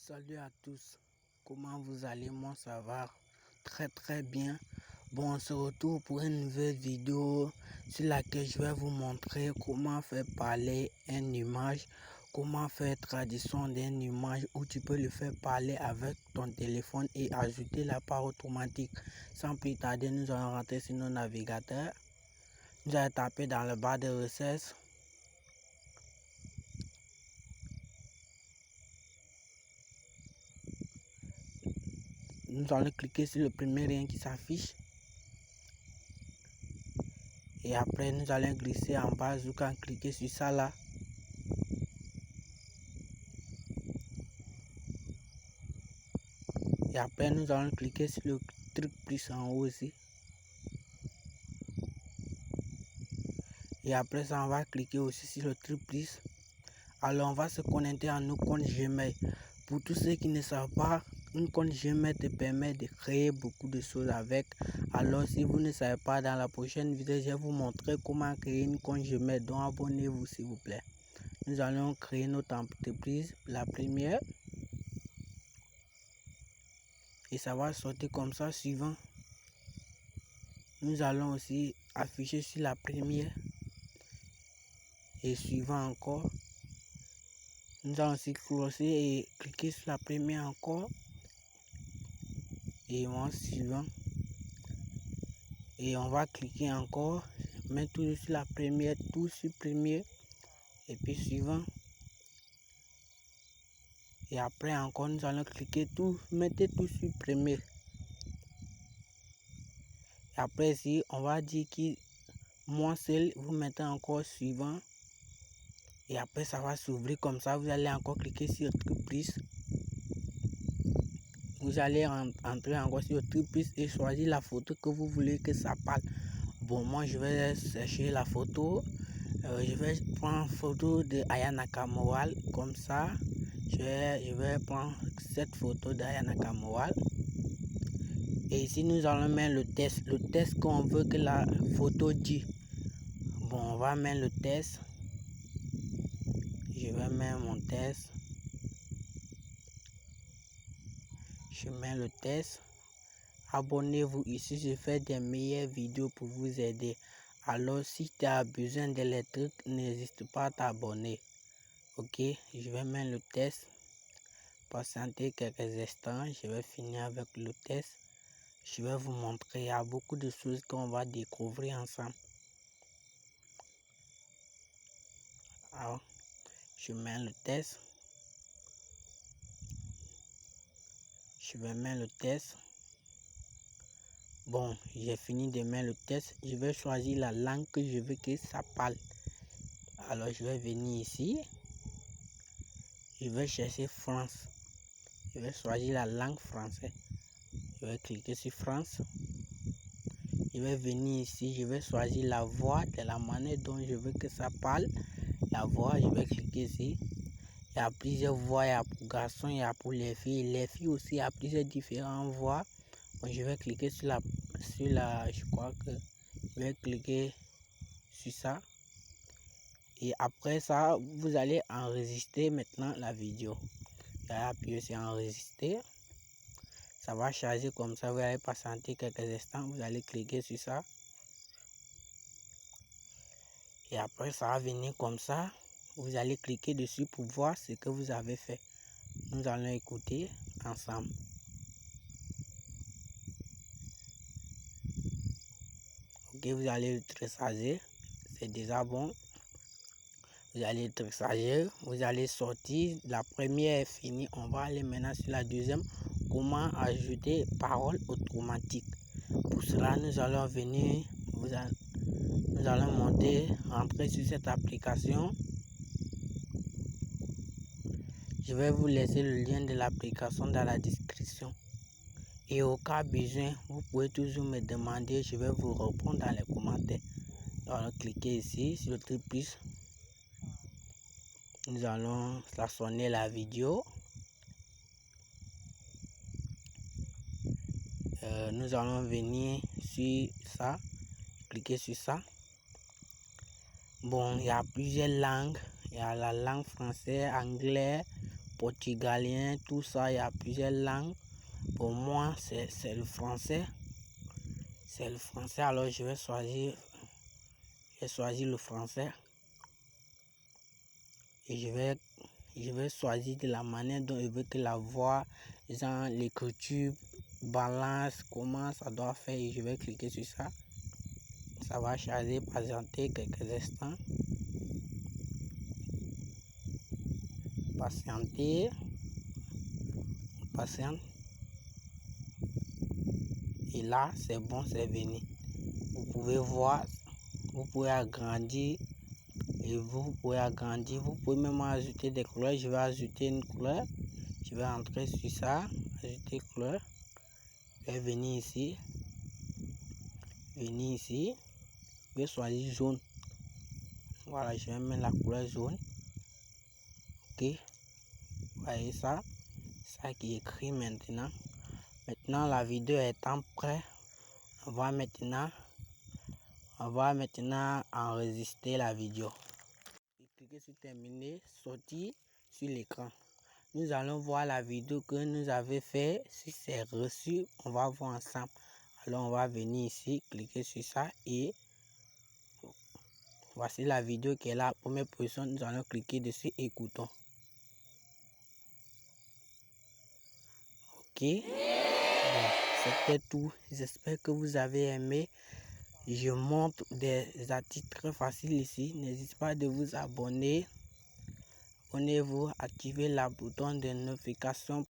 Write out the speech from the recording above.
Salut à tous, comment vous allez? Moi ça va très bien. Bon, on se retrouve pour une nouvelle vidéo sur laquelle je vais vous montrer comment faire parler une image, comment faire traduction d'une image où tu peux le faire parler avec ton téléphone et ajouter la part automatique. Sans plus tarder, nous allons rentrer sur nos navigateurs. Nous allons taper dans le bas de recherche. Nous allons cliquer sur le premier lien qui s'affiche. Et après, nous allons glisser en bas jusqu'à cliquer sur ça là. Et après, nous allons cliquer sur le truc plus en haut aussi. Et après ça, on va cliquer aussi sur le truc plus. Alors, on va se connecter à nos comptes Gmail. Pour tous ceux qui ne savent pas, un compte Gmail te permet de créer beaucoup de choses avec. Alors, si vous ne savez pas, dans la prochaine vidéo, je vais vous montrer comment créer une compte Gmail. Donc, abonnez-vous s'il vous plaît. Nous allons créer notre entreprise, la première. Et ça va sortir comme ça, suivant. Nous allons aussi afficher sur la première. Et suivant encore. Nous allons aussi closer et cliquer sur la première encore. Et on suivant. Et on va cliquer encore. Mettre toujours sur la première, tout sur première. Et puis suivant. Et après encore, nous allons cliquer tout, mettez tout sur première. Et après ici, on va dire que moi seul, vous mettez encore suivant. Et après ça va s'ouvrir comme ça. Vous allez encore cliquer sur le truc plus. Vous allez entrer encore sur le truc plus et choisir la photo que vous voulez que ça parle. Bon, moi je vais chercher la photo. Je vais prendre photo de Aya Nakamura comme ça. Je vais prendre cette photo d'Aya Nakamura. Et ici nous allons mettre le test qu'on veut que la photo dit. Bon, on va mettre le test. Je vais mettre mon test. Je mets le test. Abonnez-vous, ici je fais des meilleures vidéos pour vous aider. Alors si tu as besoin d'électrique, n'hésite pas à t'abonner. Ok, je vais mettre le test. Patientez quelques instants, je vais finir avec le test. Je vais vous montrer, il y a beaucoup de choses qu'on va découvrir ensemble. Alors, je mets le test. Je vais mettre le test. Bon, j'ai fini de mettre le test. Je vais choisir la langue que je veux que ça parle. Alors, je vais venir ici. Je vais chercher France. Je vais choisir la langue française. Je vais cliquer sur France. Je vais venir ici. Je vais choisir la voix de la manière dont je veux que ça parle. La voix, je vais cliquer ici. Il y a plusieurs voix. Il y a pour garçons, il y a pour les filles. Les filles aussi, il y a plusieurs différentes voix. Bon, je vais cliquer sur la, je crois que je vais cliquer sur ça. Et après ça, vous allez enregistrer maintenant la vidéo. Vous allez appuyer sur enregistrer. Ça va charger comme ça. Vous allez patienter quelques instants. Vous allez cliquer sur ça. Et après, ça va venir comme ça. Vous allez cliquer dessus pour voir ce que vous avez fait. Nous allons écouter ensemble. Ok, vous allez le télécharger. C'est déjà bon. Vous allez télécharger. Vous allez sortir. La première est finie. On va aller maintenant sur la deuxième. Comment ajouter parole automatique. Pour cela, nous allons venir. Nous allons monter, rentrer sur cette application. Je vais vous laisser le lien de l'application dans la description. Et au cas besoin, vous pouvez toujours me demander, je vais vous répondre dans les commentaires. Alors cliquez ici sur le truc plus. Nous allons stationner la vidéo. Nous allons venir sur ça. Cliquez sur ça. Bon, il y a plusieurs langues. Il y a la langue française, anglais, portugalien, tout ça, il y a plusieurs langues. Pour moi, c'est le français. C'est le français, alors je vais choisir le français. Et je vais choisir de la manière dont je veux que la voix, genre l'écriture, balance, comment ça doit faire. Et je vais cliquer sur ça. Ça va charger, patienter quelques instants. Patienter. On patiente. Et là, c'est bon, c'est venu. Vous pouvez voir, vous pouvez agrandir. Et vous pouvez agrandir, vous pouvez même ajouter des couleurs. Je vais ajouter une couleur. Je vais entrer sur ça, ajouter couleur. Je vais venir ici. Je vais choisir jaune. Voilà, je vais mettre la couleur jaune. Ok, vous voyez ça, ça qui est écrit maintenant. Maintenant la vidéo étant prête, on va maintenant enregistrer la vidéo. Cliquez sur terminer, sortir sur l'écran. Nous allons voir la vidéo que nous avons fait. Si c'est reçu, on va voir ensemble. Alors on va venir ici, cliquer sur ça et voici la vidéo qui est là. Première position, nous allons cliquer dessus, écoutons. Ok, bon, c'était tout. J'espère que vous avez aimé. Je montre des articles très faciles ici. N'hésitez pas de vous abonner. Abonnez-vous, activez le bouton de notification